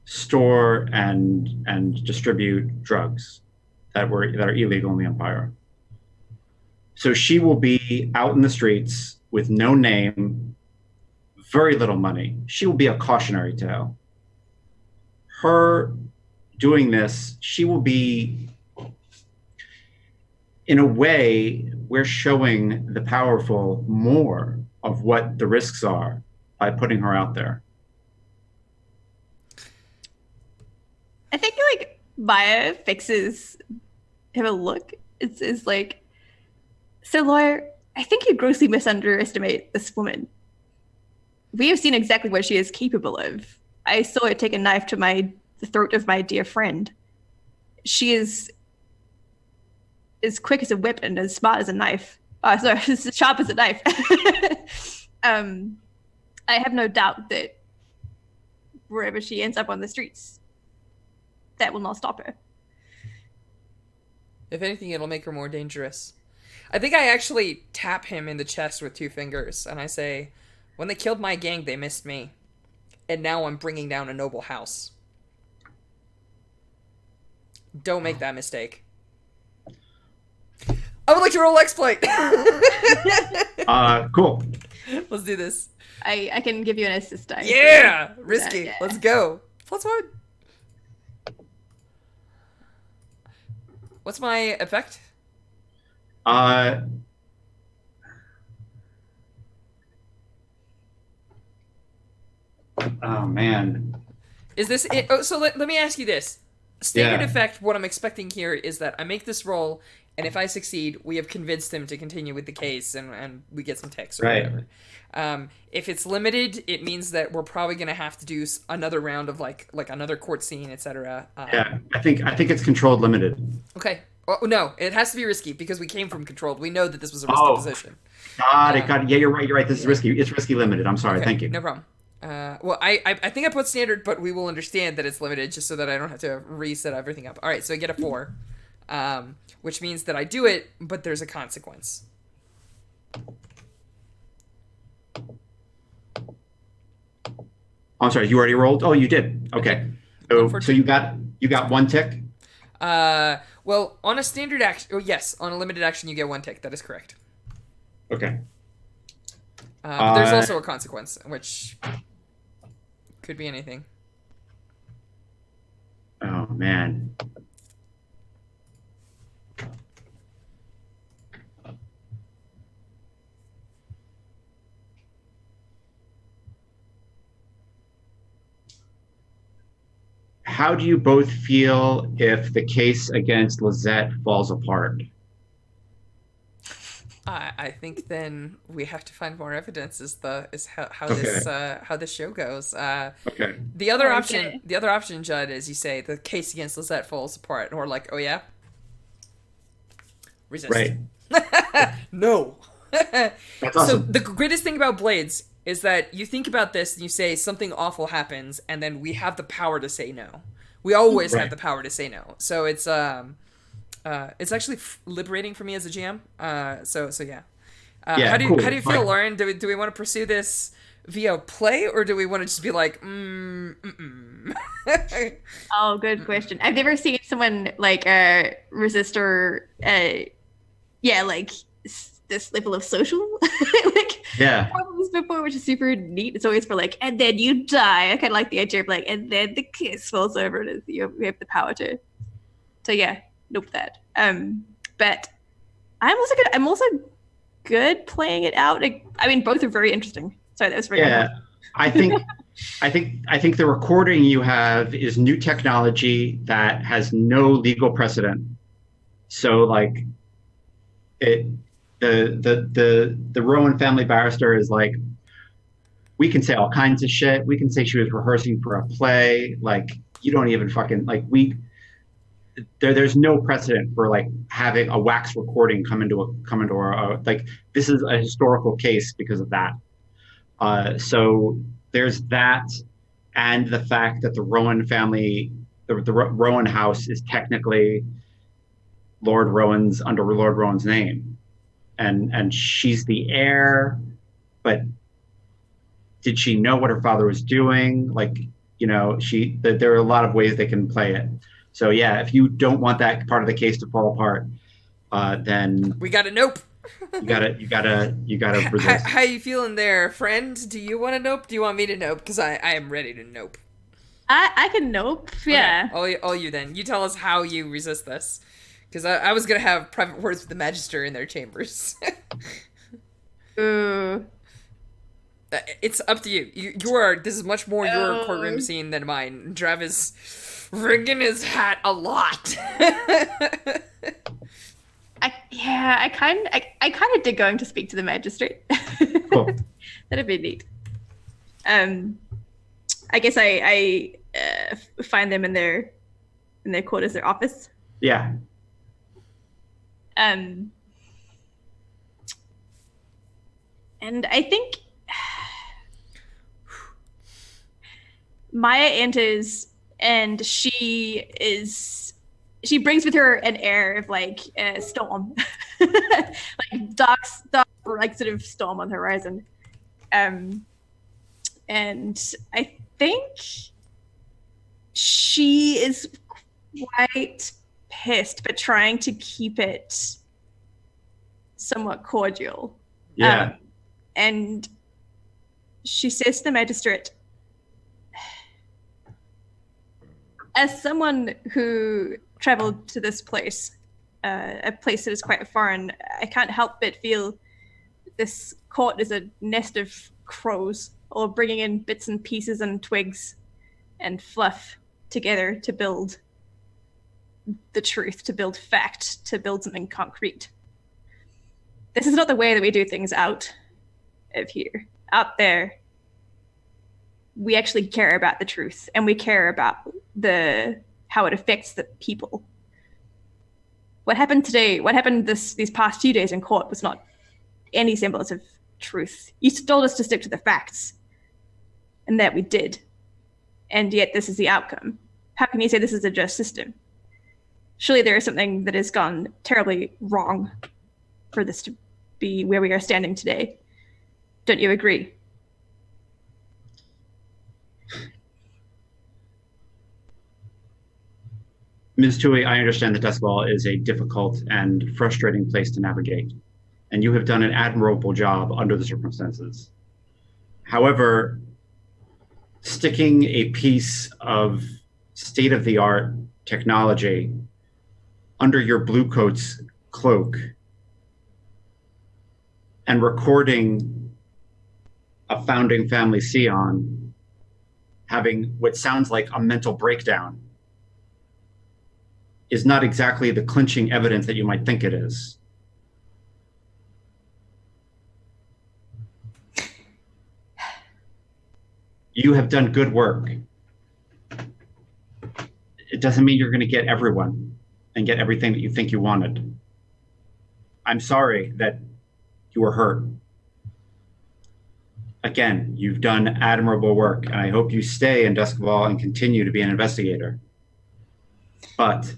store and distribute drugs that are illegal in the Empire. So she will be out in the streets with no name, very little money. She will be a cautionary tale. her doing this, she will be, in a way, we're showing the powerful more of what the risks are by putting her out there. I think like Maya fixes him a look. It's like, so lawyer, I think you grossly misunderestimate this woman. We have seen exactly what she is capable of. I saw her take a knife to the throat of my dear friend. She is as quick as a whip and as smart as a knife. Oh, sorry, as sharp as a knife. I have no doubt that wherever she ends up on the streets, that will not stop her. If anything, it'll make her more dangerous. I think I actually tap him in the chest with 2 fingers, and I say, when they killed my gang, they missed me. And now I'm bringing down a noble house. Don't make that mistake. I would like to roll exploit. Cool. Let's do this. I can give you an assist die. Yeah! Risky. Yeah. Let's go. +1. What's my effect? Oh man. Is this it? Oh, so let me ask you this. Standard Yeah. effect, what I'm expecting here is that I make this roll, and if I succeed, we have convinced him to continue with the case, and we get some text or Right. whatever. If it's limited, it means that we're probably going to have to do another round of like another court scene, etc. Yeah, I think it's controlled limited. Okay. Oh, no, it has to be risky because we came from controlled. We know that this was a risky position. Got it. Yeah, you're right. This is risky. It's risky limited. I'm sorry. Okay, Thank you. No problem. Well, I think I put standard, but we will understand that it's limited just so that I don't have to reset everything up. All right, so I get a 4, which means that I do it, but there's a consequence. I'm sorry. You already rolled. Oh, you did. Okay. So you got 1 tick. Well, on a standard action, oh yes, on a limited action you get 1 tick. That is correct. Okay. But there's also a consequence, which could be anything. Oh man. How do you both feel if the case against Lizette falls apart? I think then we have to find more evidence. Is how Okay. how this show goes. Okay. The other Okay. option, Judd, is you say the case against Lizette falls apart, and we're like, oh yeah, resist. Right. No. That's So awesome. the greatest thing about Blades is that you think about this and you say something awful happens, and then we have the power to say no. We always have Right. the power to say no. So it's actually liberating for me as a GM. So yeah. Yeah, how do cool. you feel, Right. Lauren? Do we want to pursue this via play, or do we want to just be like, Oh, good question. I've never seen someone like resist or like this level of social like Yeah. problems before, which is super neat. It's always for like, and then you die. I kind of like the idea of like, and then the kiss falls over, and you have the power to. So yeah, nope that. But I'm also good playing it out. I mean, both are very interesting. Sorry, that was very. Yeah. I think the recording you have is new technology that has no legal precedent. So like the Rowan family barrister is like, we can say all kinds of shit. We can say she was rehearsing for a play. Like, you don't even fucking like there's no precedent for like having a wax recording come into our like, this is a historical case because of that. So there's that, and the fact that the Rowan family, the Rowan house is technically Lord Rowan's name, and she's the heir, but did she know what her father was doing? Like, there are a lot of ways they can play it. So yeah, if you don't want that part of the case to fall apart, then we got a nope. you gotta resist. How you feeling there, friend? Do you want to nope? Do you want me to nope? Because I am ready to nope. I can nope. Yeah. Okay, all you then. You tell us how you resist this. Because I was going to have private words with the Magister in their chambers. Ooh. It's up to you. You are. This is much more your courtroom Oh. scene than mine. Trav is wringing his hat a lot. I kind of did going to speak to the magistrate. Cool. That'd be neat. I guess I find them in their quarters, their office. Yeah. And I think Maya enters, and she brings with her an air of like a storm, like dark, like sort of storm on the horizon. And I think she is quite pissed, but trying to keep it somewhat cordial. Yeah. And she says to the magistrate, as someone who traveled to this place, a place that is quite foreign, I can't help but feel this court is a nest of crows, all bringing in bits and pieces and twigs and fluff together to build the truth, to build fact, to build something concrete. This is not the way that we do things out of here. Out there, we actually care about the truth, and we care about how it affects the people. What happened today, what happened these past few days in court was not any semblance of truth. You told us to stick to the facts, and that we did. And yet this is the outcome. How can you say this is a just system? Surely there is something that has gone terribly wrong for this to be where we are standing today. Don't you agree? Ms. Tui, I understand that Deskball is a difficult and frustrating place to navigate, and you have done an admirable job under the circumstances. However, sticking a piece of state-of-the-art technology under your Bluecoats cloak and recording a founding family Scion having what sounds like a mental breakdown is not exactly the clinching evidence that you might think it is. You have done good work. It doesn't mean you're going to get everyone and get everything that you think you wanted. I'm sorry that you were hurt. Again, you've done admirable work, and I hope you stay in Duskball and continue to be an investigator. But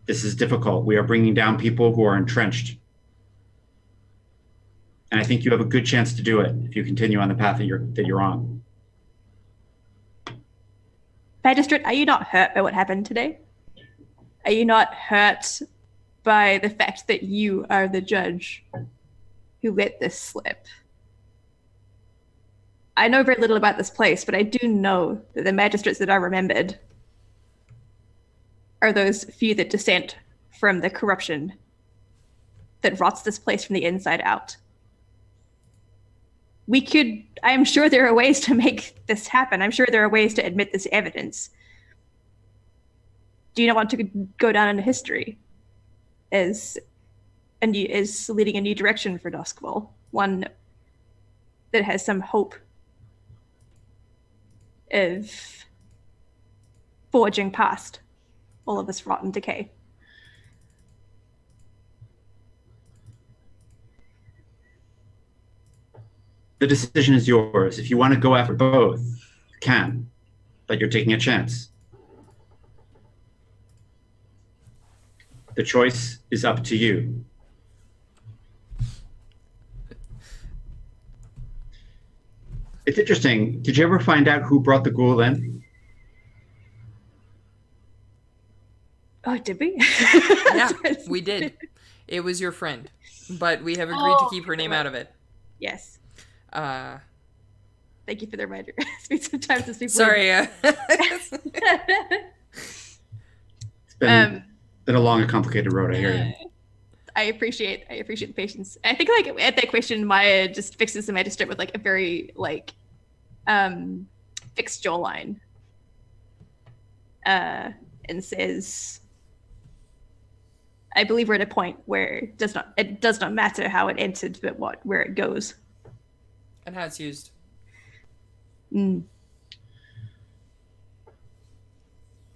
this is difficult. We are bringing down people who are entrenched. And I think you have a good chance to do it if you continue on the path that you're on. Magistrate, are you not hurt by what happened today? Are you not hurt by the fact that you are the judge who let this slip? I know very little about this place, but I do know that the magistrates that are remembered are those few that dissent from the corruption that rots this place from the inside out. I am sure there are ways to make this happen. I'm sure there are ways to admit this evidence. Do you not want to go down into history as leading a new direction for Duskfall? One that has some hope of forging past all of this rotten decay. The decision is yours. If you want to go after both, you can, but you're taking a chance. The choice is up to you. It's interesting. Did you ever find out who brought the ghoul in? Oh, did we? Yeah, we did. It was your friend, but we have agreed to keep her name out of it. Yes. Thank you for the reminder. Sometimes it's people. Sorry. It's been a long and complicated road. I hear you. I appreciate the patience. I think like at that question, Maya just fixes the magistrate with like a very like fixed jawline, and says, "I believe we're at a point where it does not matter how it entered, but where it goes." And how it's used. Mm.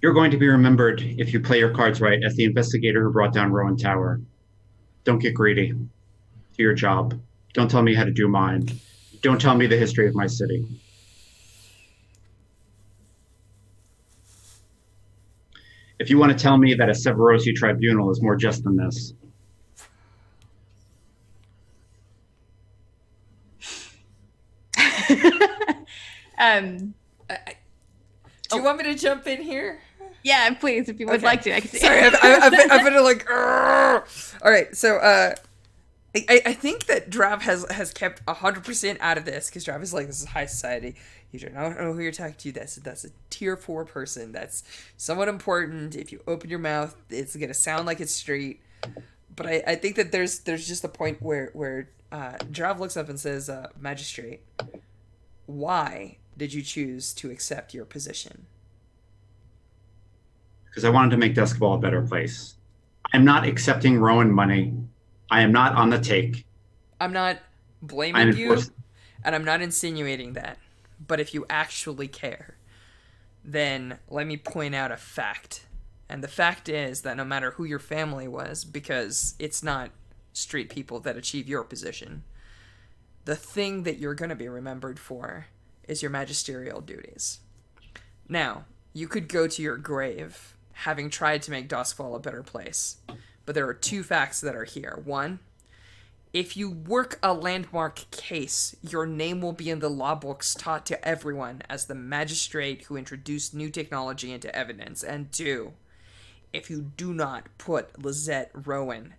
You're going to be remembered if you play your cards right as the investigator who brought down Rowan Tower. Don't get greedy. Do your job. Don't tell me how to do mine. Don't tell me the history of my city. If you want to tell me that a Severosi tribunal is more just than this, Do you want me to jump in here? Yeah, please, if you would like to. I can see. Sorry, I've been like, "Argh." All right. So, I think that Drav has kept 100% out of this because Drav is like, this is high society. You don't know who you're talking to. That's a tier 4 person. That's somewhat important. If you open your mouth, it's gonna sound like it's straight. But I think that there's just a point where Drav looks up and says, "Magistrate, why did you choose to accept your position?" because I wanted to make Duskball a better place. I'm not accepting Rowan money. I am not on the take. I'm not blaming you, and I'm not insinuating that. But if you actually care, then let me point out a fact. And the fact is that no matter who your family was, because it's not street people that achieve your position, the thing that you're going to be remembered for is your magisterial duties. Now, you could go to your grave having tried to make Duskfall a better place, but there are 2 facts that are here. 1, if you work a landmark case, your name will be in the law books taught to everyone as the magistrate who introduced new technology into evidence. And 2, if you do not put Lizette Rowan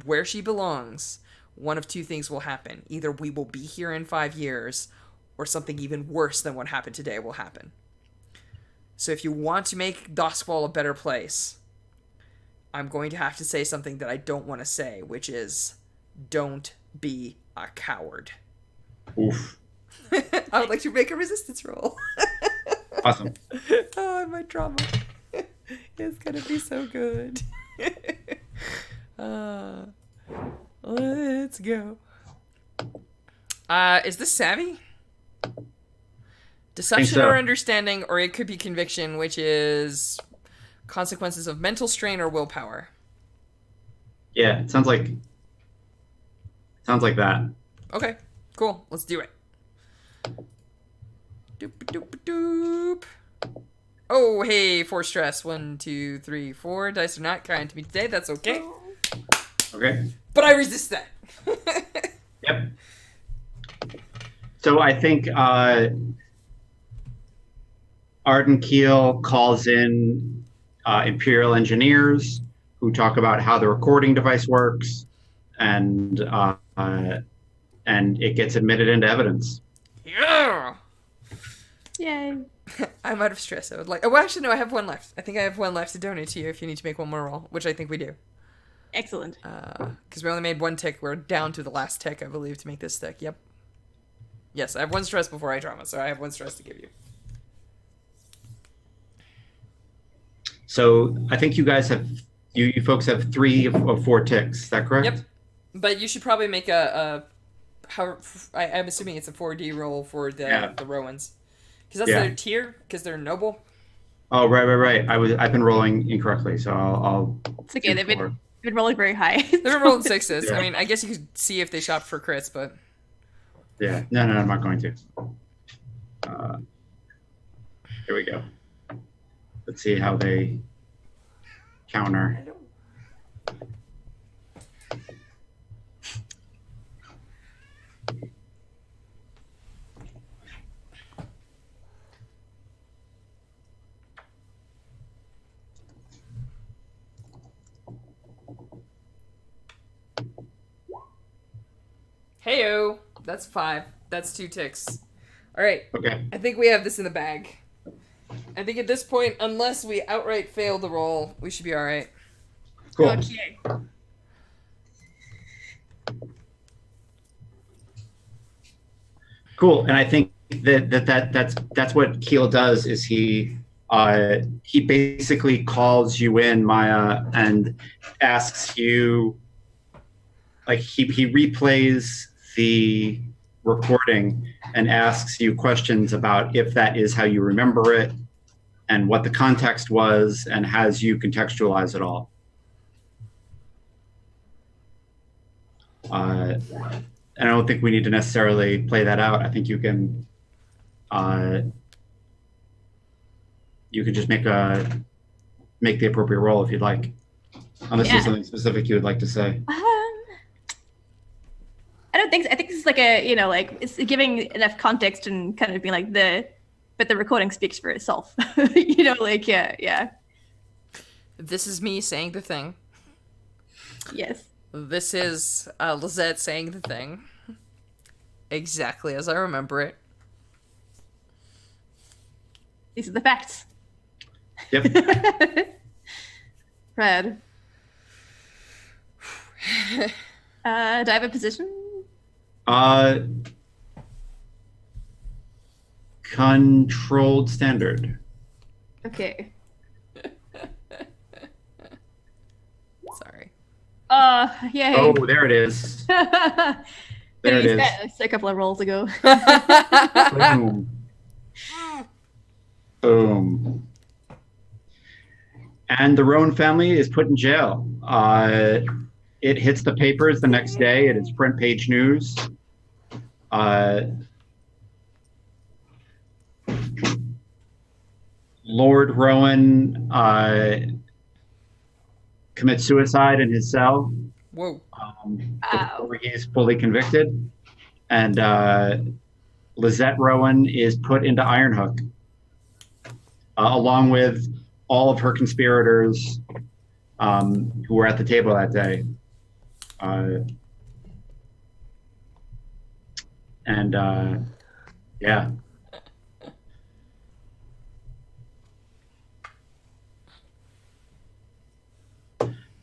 where she belongs, one of 2 things will happen. Either we will be here in 5 years, or something even worse than what happened today will happen. So if you want to make Duskfall a better place, I'm going to have to say something that I don't want to say, which is, don't be a coward. Oof. I would like to make a resistance roll. Awesome. Oh, my drama. It's gonna be so good. Let's go. Is this savvy? Deception so. or understanding, or it could be conviction, which is consequences of mental strain or willpower. Yeah, it sounds like that. Okay, cool. Let's do it. Doop doop doop. Oh, hey, 4 stress. 1, 2, 3, 4. Dice are not kind to me today. That's okay. Okay. But I resist that. Yep. So I think Arden Keel calls in Imperial engineers who talk about how the recording device works, and it gets admitted into evidence. Yeah. Yay. I'm out of stress. I would like. Oh, well, actually, no. I have 1 left. I think I have 1 left to donate to you if you need to make 1 more roll, which I think we do. Excellent. Because we only made 1 tick. We're down to the last tick, I believe, to make this tick. Yep. Yes, I have 1 stress before I drama, so I have 1 stress to give you. So I think you guys have, you folks have 3 of 4 ticks. Is that correct? Yep. But you should probably make I'm assuming it's a 4D roll for the Rowans. Because that's their tier, because they're noble. Oh, right. I've been rolling incorrectly, so I'll It's okay. They've been rolling very high. They've been rolling 6s. Yeah. I mean, I guess you could see if they shop for crits, but... Yeah. No, I'm not going to. Here we go. Let's see how they counter. Heyo! That's 5. That's 2 ticks. All right. Okay. I think we have this in the bag. I think at this point, unless we outright fail the roll, we should be all right. Cool. Okay. Cool. And I think that's what Keel does is he basically calls you in, Maya, and asks you, like he replays the recording and asks you questions about if that is how you remember it and what the context was and has you contextualize it all. And I don't think we need to necessarily play that out. I think you can just make the appropriate roll if you'd like, unless there's something specific you would like to say. I don't think so. I think this is like a, like it's giving enough context and kind of being like but the recording speaks for itself. Like, yeah. This is me saying the thing. Yes. This is Lizette saying the thing. Exactly as I remember it. These are the facts. Yep. Fred. Do I have a position? Controlled standard. Okay. Sorry. Yay. Oh, there it is. There it is. That's a couple of rolls ago. Boom. Boom. And the Rowan family is put in jail. It hits the papers the next day. It is front page news. Lord Rowan commits suicide in his cell. Whoa. Before he is fully convicted. And Lizette Rowan is put into Iron Hook, along with all of her conspirators who were at the table that day. Yeah.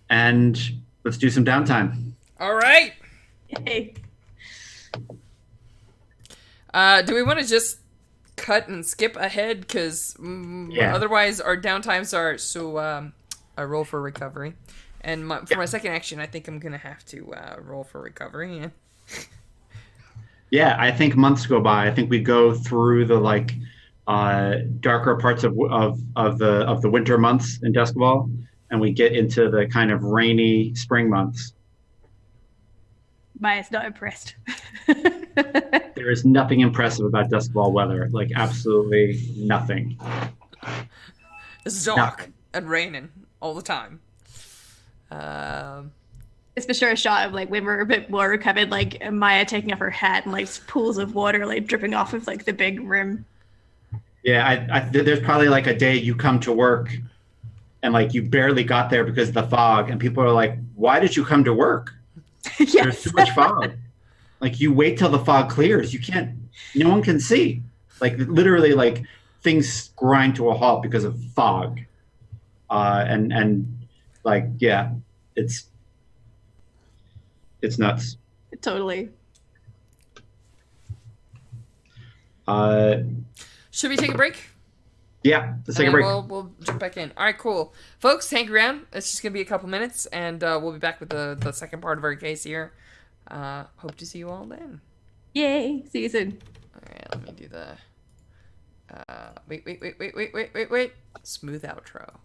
And let's do some downtime. All right. Yay. Do we want to just cut and skip ahead? Because otherwise our downtimes are... So I roll for recovery. And for my second action, I think I'm going to have to roll for recovery. Yeah. Yeah, I think months go by. I think we go through the darker parts of the winter months in Deskball, and we get into the kind of rainy spring months. Maya's not impressed. There is nothing impressive about Deskball weather. Like, absolutely nothing. It's dark and raining all the time. It's for sure a shot of when we're a bit more recovered, Maya taking off her hat and pools of water dripping off of the big rim. Yeah, there's probably a day you come to work and you barely got there because of the fog, and people are like, "Why did you come to work? Yes. There's too much fog." You wait till the fog clears. You can't. No one can see. Literally, things grind to a halt because of fog. It's nuts. Totally. Should we take a break? Yeah, let's take a break. We'll jump back in. All right, cool. Folks, hang around. It's just going to be a couple minutes, and we'll be back with the second part of our case here. Hope to see you all then. Yay. See you soon. All right, let me do the... Wait. Smooth outro.